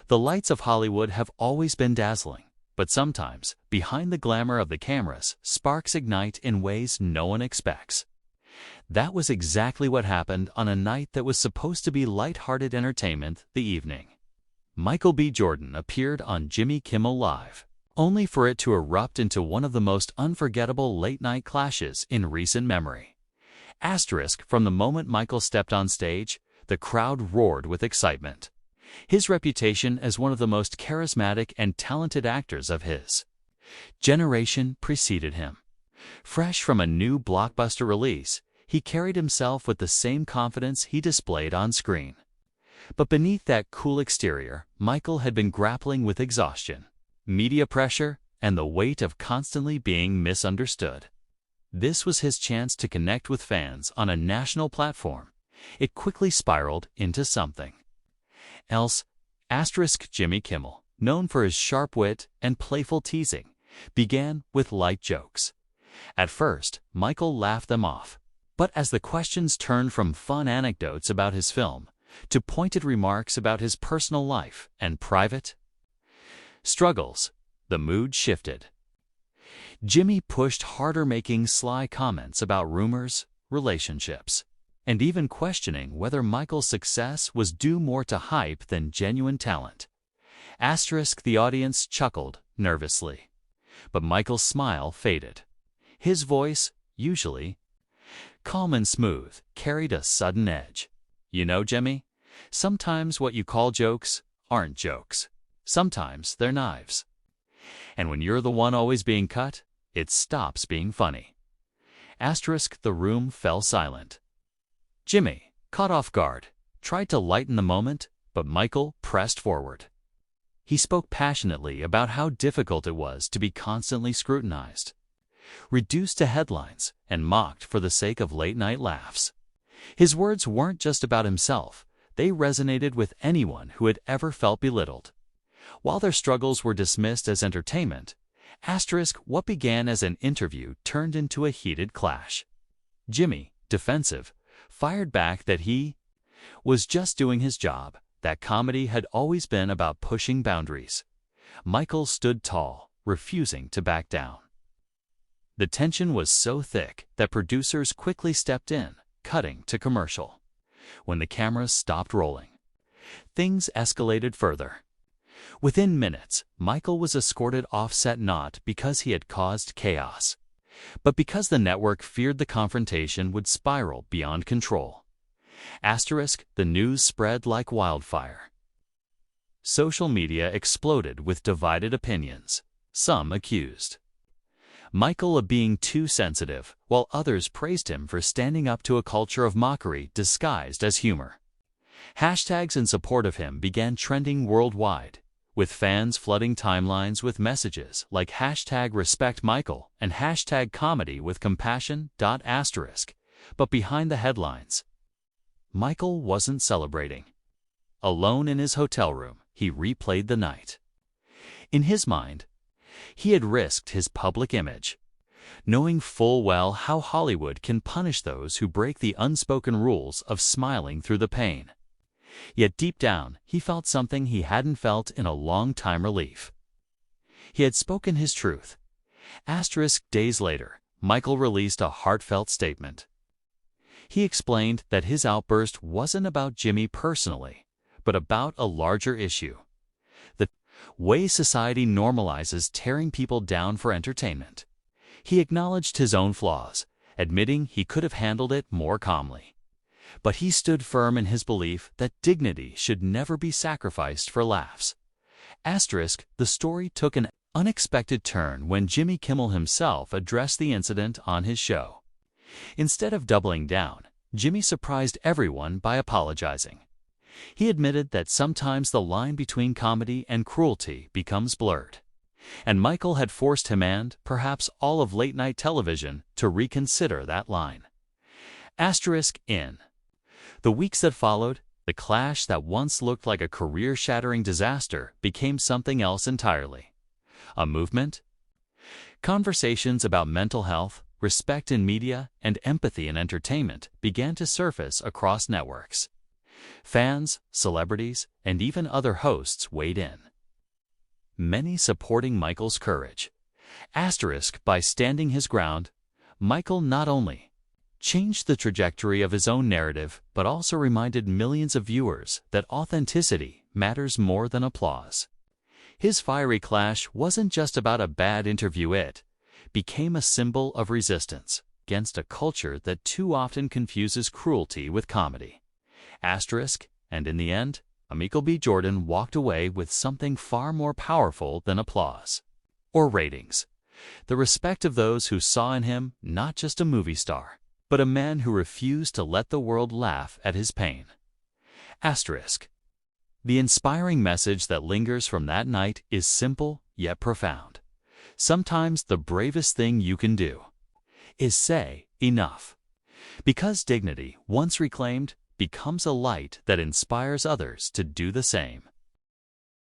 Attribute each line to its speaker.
Speaker 1: The lights of Hollywood have always been dazzling, but sometimes, behind the glamour of the cameras, sparks ignite in ways no one expects. That was exactly what happened on a night that was supposed to be light-hearted entertainment the evening. Michael B. Jordan appeared on Jimmy Kimmel Live, only for it to erupt into one of the most unforgettable late-night clashes in recent memory. From the moment Michael stepped on stage, the crowd roared with excitement. His reputation as one of the most charismatic and talented actors of his generation preceded him. Fresh from a new blockbuster release, he carried himself with the same confidence he displayed on screen. But beneath that cool exterior, Michael had been grappling with exhaustion, media pressure, and the weight of constantly being misunderstood. This was his chance to connect with fans on a national platform. It quickly spiraled into something else. Jimmy Kimmel, known for his sharp wit and playful teasing, began with light jokes. At first, Michael laughed them off, but as the questions turned from fun anecdotes about his film to pointed remarks about his personal life and private struggles, the mood shifted. Jimmy pushed harder, making sly comments about rumors, relationships, and even questioning whether Michael's success was due more to hype than genuine talent. The audience chuckled nervously, but Michael's smile faded. His voice, usually calm and smooth, carried a sudden edge. "You know, Jimmy, sometimes what you call jokes aren't jokes. Sometimes they're knives. And when you're the one always being cut, it stops being funny." The room fell silent. Jimmy, caught off guard, tried to lighten the moment, but Michael pressed forward. He spoke passionately about how difficult it was to be constantly scrutinized, reduced to headlines, and mocked for the sake of late-night laughs. His words weren't just about himself. They resonated with anyone who had ever felt belittled. While their struggles were dismissed as entertainment, what began as an interview turned into a heated clash. Jimmy, defensive, fired back that he was just doing his job, that comedy had always been about pushing boundaries. Michael stood tall, refusing to back down. The tension was so thick that producers quickly stepped in, cutting to commercial. When the cameras stopped rolling, things escalated further. Within minutes, Michael was escorted off set, not because he had caused chaos, but because the network feared the confrontation would spiral beyond control. The news spread like wildfire. Social media exploded with divided opinions. Some accused Michael of being too sensitive, while others praised him for standing up to a culture of mockery disguised as humor. Hashtags in support of him began trending worldwide, with fans flooding timelines with messages like #RespectMichael and #comedy with compassion. But behind the headlines, Michael wasn't celebrating. Alone in his hotel room, he replayed the night. In his mind, he had risked his public image, knowing full well how Hollywood can punish those who break the unspoken rules of smiling through the pain. Yet deep down, he felt something he hadn't felt in a long time: relief. He had spoken his truth. Days later, Michael released a heartfelt statement. He explained that his outburst wasn't about Jimmy personally, but about a larger issue: the way society normalizes tearing people down for entertainment. He acknowledged his own flaws, admitting he could have handled it more calmly. But he stood firm in his belief that dignity should never be sacrificed for laughs. The story took an unexpected turn when Jimmy Kimmel himself addressed the incident on his show. Instead of doubling down, Jimmy surprised everyone by apologizing. He admitted that sometimes the line between comedy and cruelty becomes blurred, and Michael had forced him and, perhaps, all of late-night television to reconsider that line. In the weeks that followed, the clash that once looked like a career-shattering disaster became something else entirely: a movement. Conversations about mental health, respect in media, and empathy in entertainment began to surface across networks. Fans, celebrities, and even other hosts weighed in, many supporting Michael's courage. By standing his ground, Michael not only changed the trajectory of his own narrative, but also reminded millions of viewers that authenticity matters more than applause. His fiery clash wasn't just about a bad interview, it became a symbol of resistance against a culture that too often confuses cruelty with comedy. And in the end, Michael B. Jordan walked away with something far more powerful than applause or ratings: the respect of those who saw in him not just a movie star, but a man who refused to let the world laugh at his pain. The inspiring message that lingers from that night is simple yet profound. Sometimes the bravest thing you can do is say enough, because dignity, once reclaimed, becomes a light that inspires others to do the same.